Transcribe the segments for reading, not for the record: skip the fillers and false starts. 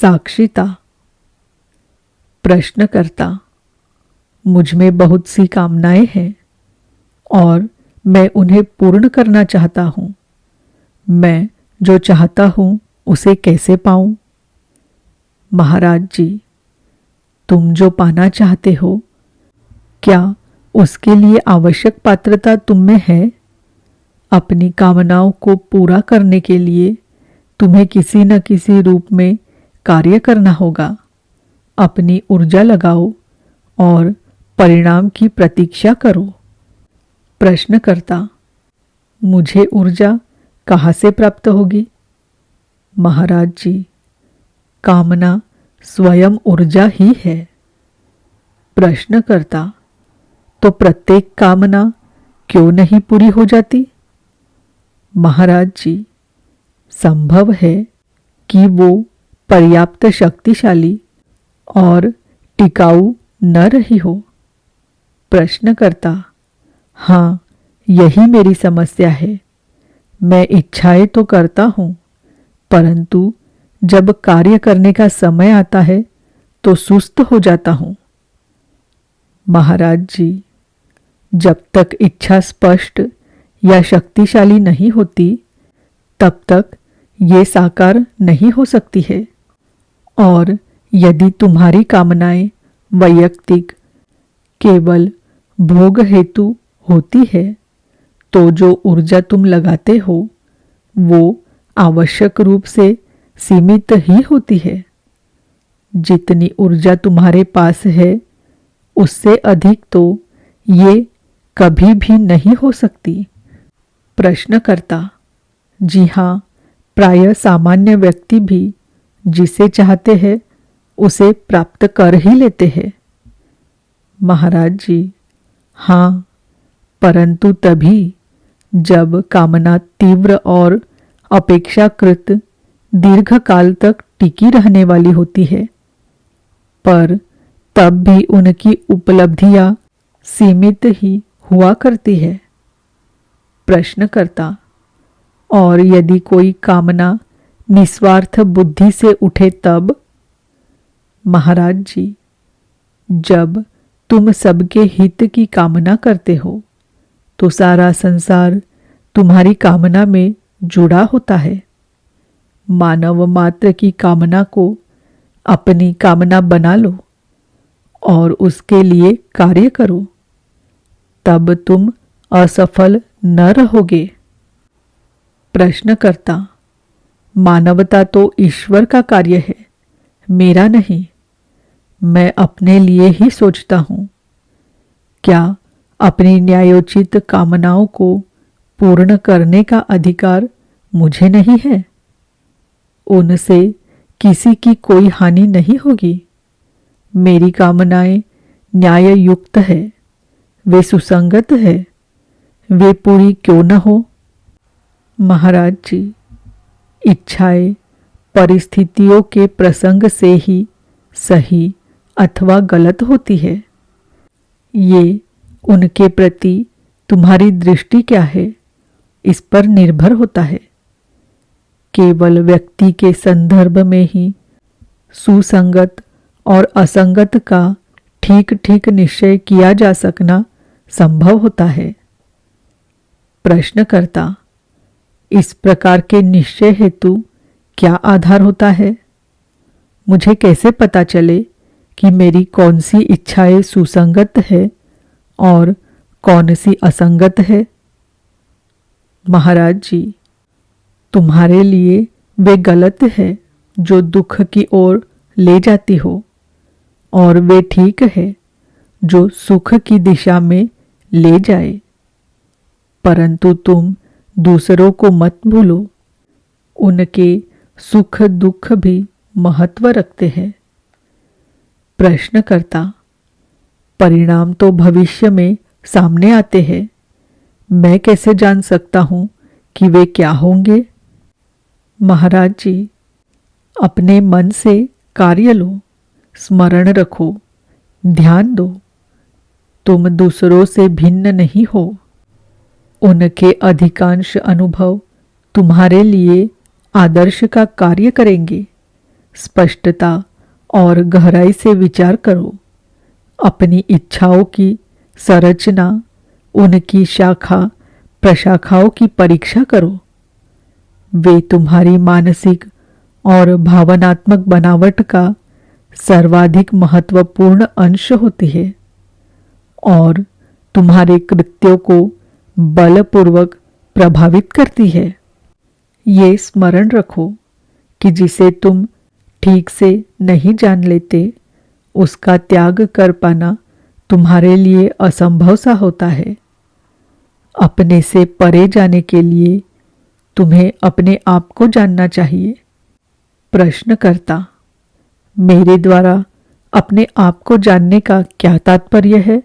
साक्षिता। प्रश्नकर्ता, मुझ में बहुत सी कामनाएं हैं और मैं उन्हें पूर्ण करना चाहता हूँ। मैं जो चाहता हूँ उसे कैसे पाऊँ? महाराज जी, तुम जो पाना चाहते हो, क्या उसके लिए आवश्यक पात्रता तुम में है? अपनी कामनाओं को पूरा करने के लिए तुम्हें किसी न किसी रूप में कार्य करना होगा। अपनी ऊर्जा लगाओ और परिणाम की प्रतीक्षा करो। प्रश्नकर्ता, मुझे ऊर्जा कहाँ से प्राप्त होगी? महाराज जी, कामना स्वयं ऊर्जा ही है। प्रश्नकर्ता, तो प्रत्येक कामना क्यों नहीं पूरी हो जाती? महाराज जी, संभव है कि वो पर्याप्त शक्तिशाली और टिकाऊ न रही हो। प्रश्नकर्ता, हाँ, यही मेरी समस्या है। मैं इच्छाएं तो करता हूँ, परंतु जब कार्य करने का समय आता है तो सुस्त हो जाता हूँ। महाराज जी, जब तक इच्छा स्पष्ट या शक्तिशाली नहीं होती, तब तक ये साकार नहीं हो सकती है। और यदि तुम्हारी कामनाएं वैयक्तिक केवल भोग हेतु होती है, तो जो ऊर्जा तुम लगाते हो वो आवश्यक रूप से सीमित ही होती है। जितनी ऊर्जा तुम्हारे पास है उससे अधिक तो ये कभी भी नहीं हो सकती। प्रश्नकर्ता, जी हाँ, प्रायः सामान्य व्यक्ति भी जिसे चाहते हैं उसे प्राप्त कर ही लेते हैं। महाराज जी, हाँ, परंतु तभी जब कामना तीव्र और अपेक्षाकृत दीर्घ काल तक टिकी रहने वाली होती है, पर तब भी उनकी उपलब्धियां सीमित ही हुआ करती है। प्रश्नकर्ता, और यदि कोई कामना निस्वार्थ बुद्धि से उठे तब? महाराज जी, जब तुम सबके हित की कामना करते हो तो सारा संसार तुम्हारी कामना में जुड़ा होता है। मानव मात्र की कामना को अपनी कामना बना लो और उसके लिए कार्य करो, तब तुम असफल न रहोगे। प्रश्नकर्ता, मानवता तो ईश्वर का कार्य है, मेरा नहीं। मैं अपने लिए ही सोचता हूँ। क्या अपनी न्यायोचित कामनाओं को पूर्ण करने का अधिकार मुझे नहीं है? उनसे किसी की कोई हानि नहीं होगी। मेरी कामनाएं न्याय युक्त है, वे सुसंगत है, वे पूरी क्यों न हो? महाराज जी, इच्छाएं परिस्थितियों के प्रसंग से ही सही अथवा गलत होती है। ये उनके प्रति तुम्हारी दृष्टि क्या है, इस पर निर्भर होता है। केवल व्यक्ति के संदर्भ में ही सुसंगत और असंगत का ठीक ठीक निश्चय किया जा सकना संभव होता है। प्रश्नकर्ता, इस प्रकार के निश्चय हेतु क्या आधार होता है? मुझे कैसे पता चले कि मेरी कौन सी इच्छाएं सुसंगत है और कौन सी असंगत है? महाराज जी, तुम्हारे लिए वे गलत है जो दुख की ओर ले जाती हो, और वे ठीक है जो सुख की दिशा में ले जाए। परंतु तुम दूसरों को मत भूलो, उनके सुख दुख भी महत्व रखते हैं। प्रश्नकर्ता, परिणाम तो भविष्य में सामने आते हैं, मैं कैसे जान सकता हूँ कि वे क्या होंगे? महाराज जी, अपने मन से कार्य लो, स्मरण रखो, ध्यान दो। तुम दूसरों से भिन्न नहीं हो। उनके अधिकांश अनुभव तुम्हारे लिए आदर्श का कार्य करेंगे। स्पष्टता और गहराई से विचार करो। अपनी इच्छाओं की संरचना, उनकी शाखा प्रशाखाओं की परीक्षा करो। वे तुम्हारी मानसिक और भावनात्मक बनावट का सर्वाधिक महत्वपूर्ण अंश होती है और तुम्हारे कृत्यों को बलपूर्वक प्रभावित करती है। ये स्मरण रखो कि जिसे तुम ठीक से नहीं जान लेते, उसका त्याग कर पाना तुम्हारे लिए असंभव सा होता है। अपने से परे जाने के लिए तुम्हें अपने आप को जानना चाहिए। प्रश्नकर्ता: मेरे द्वारा अपने आप को जानने का क्या तात्पर्य है?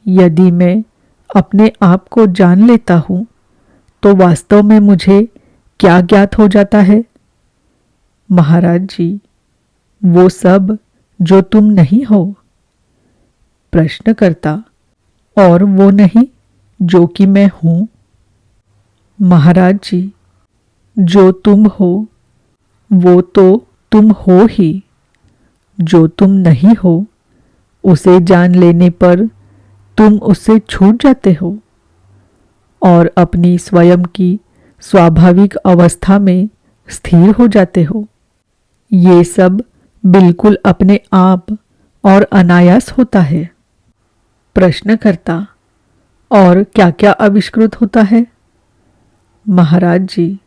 यदि मैं अपने आप को जान लेता हूँ तो वास्तव में मुझे क्या ज्ञात हो जाता है? महाराज जी, वो सब जो तुम नहीं हो। प्रश्नकर्ता: और वो नहीं जो कि मैं हूँ? महाराज जी, जो तुम हो वो तो तुम हो ही। जो तुम नहीं हो उसे जान लेने पर तुम उससे छूट जाते हो और अपनी स्वयं की स्वाभाविक अवस्था में स्थिर हो जाते हो। ये सब बिल्कुल अपने आप और अनायास होता है। प्रश्नकर्ता: और क्या क्या आविष्कृत होता है? महाराज जी,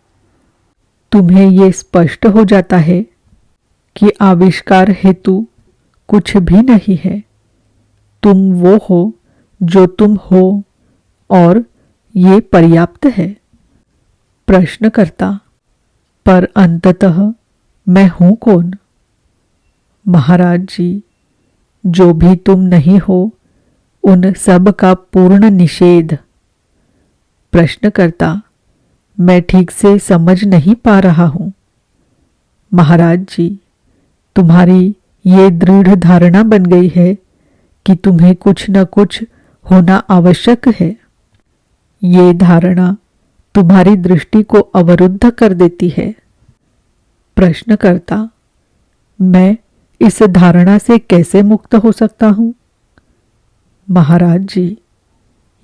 तुम्हें ये स्पष्ट हो जाता है कि आविष्कार हेतु कुछ भी नहीं है। तुम वो हो जो तुम हो और ये पर्याप्त है। प्रश्नकर्ता: पर अंततः मैं हूँ कौन? महाराज जी, जो भी तुम नहीं हो उन सब का पूर्ण निषेध। प्रश्नकर्ता: मैं ठीक से समझ नहीं पा रहा हूँ। महाराज जी, तुम्हारी ये दृढ़ धारणा बन गई है कि तुम्हें कुछ न कुछ होना आवश्यक है। ये धारणा तुम्हारी दृष्टि को अवरुद्ध कर देती है। प्रश्नकर्ता: मैं इस धारणा से कैसे मुक्त हो सकता हूँ? महाराज जी,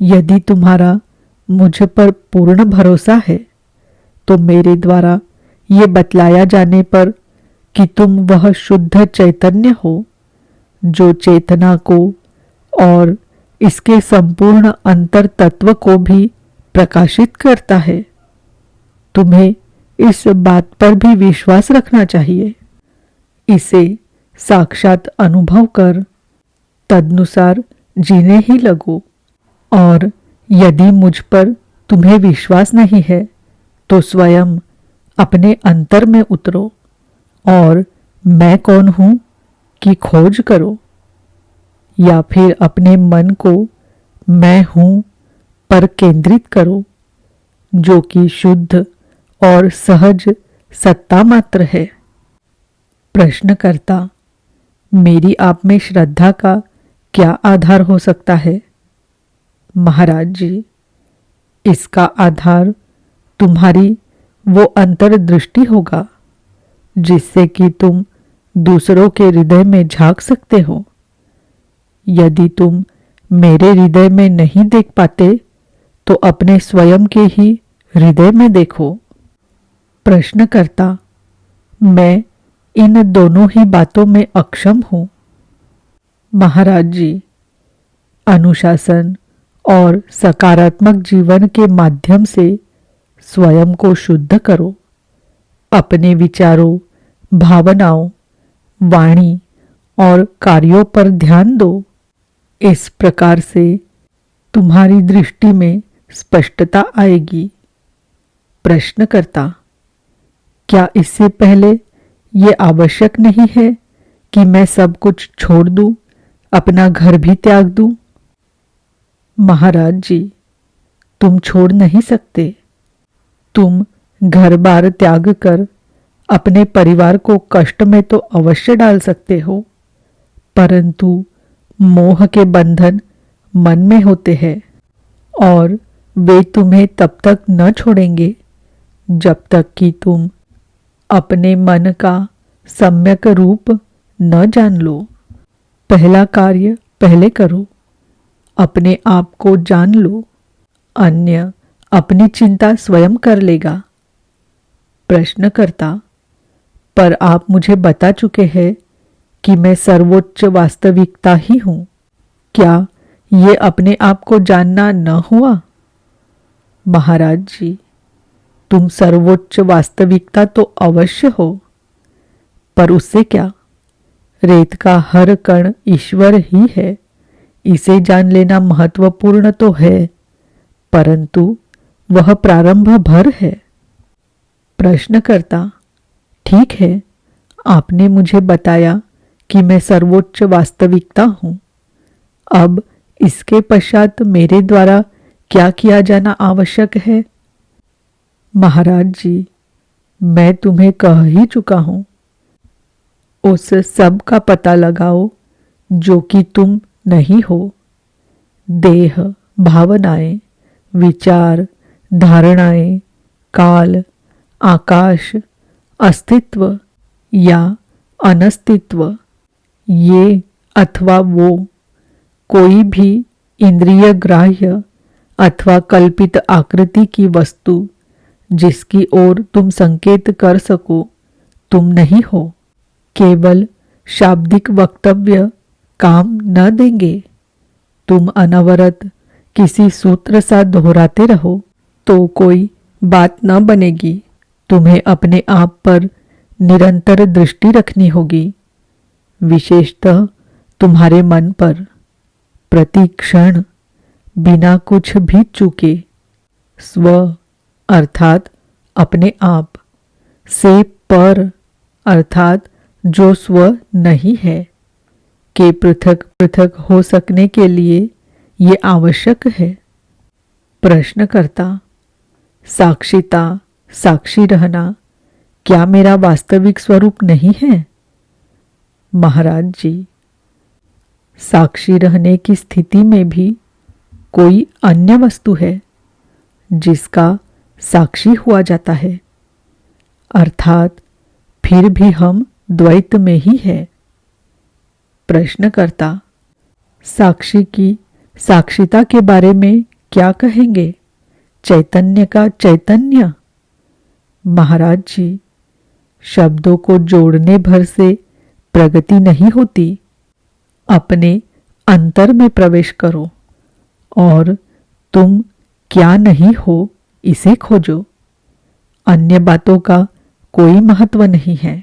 यदि तुम्हारा मुझ पर पूर्ण भरोसा है तो मेरे द्वारा ये बतलाया जाने पर कि तुम वह शुद्ध चैतन्य हो जो चेतना को और इसके संपूर्ण अंतर तत्व को भी प्रकाशित करता है, तुम्हें इस बात पर भी विश्वास रखना चाहिए। इसे साक्षात अनुभव कर तदनुसार जीने ही लगो। और यदि मुझ पर तुम्हें विश्वास नहीं है तो स्वयं अपने अंतर में उतरो और मैं कौन हूँ की खोज करो, या फिर अपने मन को मैं हूँ पर केंद्रित करो, जो कि शुद्ध और सहज सत्ता मात्र है। प्रश्नकर्ता: मेरी आप में श्रद्धा का क्या आधार हो सकता है? महाराज जी, इसका आधार तुम्हारी वो अंतर्दृष्टि होगा जिससे कि तुम दूसरों के हृदय में झांक सकते हो। यदि तुम मेरे हृदय में नहीं देख पाते तो अपने स्वयं के ही हृदय में देखो। प्रश्नकर्ता: मैं इन दोनों ही बातों में अक्षम हूँ। महाराज जी, अनुशासन और सकारात्मक जीवन के माध्यम से स्वयं को शुद्ध करो। अपने विचारों, भावनाओं, वाणी और कार्यों पर ध्यान दो। इस प्रकार से तुम्हारी दृष्टि में स्पष्टता आएगी। प्रश्नकर्ता: क्या इससे पहले ये आवश्यक नहीं है कि मैं सब कुछ छोड़ दूं, अपना घर भी त्याग दूं? महाराज जी, तुम छोड़ नहीं सकते। तुम घर बार त्याग कर अपने परिवार को कष्ट में तो अवश्य डाल सकते हो, परंतु मोह के बंधन मन में होते हैं और वे तुम्हें तब तक न छोड़ेंगे जब तक कि तुम अपने मन का सम्यक रूप न जान लो। पहला कार्य पहले करो, अपने आप को जान लो, अन्य अपनी चिंता स्वयं कर लेगा। प्रश्नकर्ता, पर आप मुझे बता चुके हैं कि मैं सर्वोच्च वास्तविकता ही हूँ। क्या ये अपने आप को जानना न हुआ? महाराज जी, तुम सर्वोच्च वास्तविकता तो अवश्य हो, पर उससे क्या? रेत का हर कण ईश्वर ही है, इसे जान लेना महत्वपूर्ण तो है, परंतु वह प्रारंभ भर है। प्रश्नकर्ता, ठीक है, आपने मुझे बताया कि मैं सर्वोच्च वास्तविकता हूँ। अब इसके पश्चात मेरे द्वारा क्या किया जाना आवश्यक है? महाराज जी, मैं तुम्हें कह ही चुका हूँ। उस सब का पता लगाओ जो कि तुम नहीं हो। देह, भावनाएं, विचार, धारणाएं, काल, आकाश, अस्तित्व या अनस्तित्व, ये अथवा वो, कोई भी इंद्रिय ग्राह्य अथवा कल्पित आकृति की वस्तु जिसकी ओर तुम संकेत कर सको, तुम नहीं हो। केवल शाब्दिक वक्तव्य काम न देंगे। तुम अनवरत किसी सूत्र सा दोहराते रहो तो कोई बात न बनेगी। तुम्हें अपने आप पर निरंतर दृष्टि रखनी होगी, विशेषतः तुम्हारे मन पर। प्रति क्षण बिना कुछ भी चूके स्व अर्थात अपने आप से पर अर्थात जो स्व नहीं है के पृथक पृथक हो सकने के लिए ये आवश्यक है। प्रश्नकर्ता, साक्षिता, साक्षी रहना क्या मेरा वास्तविक स्वरूप नहीं है? महाराज जी, साक्षी रहने की स्थिति में भी कोई अन्य वस्तु है जिसका साक्षी हुआ जाता है, अर्थात फिर भी हम द्वैत में ही है। प्रश्नकर्ता, साक्षी की साक्षिता के बारे में क्या कहेंगे? चैतन्य का चैतन्य? महाराज जी, शब्दों को जोड़ने भर से प्रगति नहीं होती। अपने अंतर में प्रवेश करो और तुम क्या नहीं हो इसे खोजो। अन्य बातों का कोई महत्व नहीं है।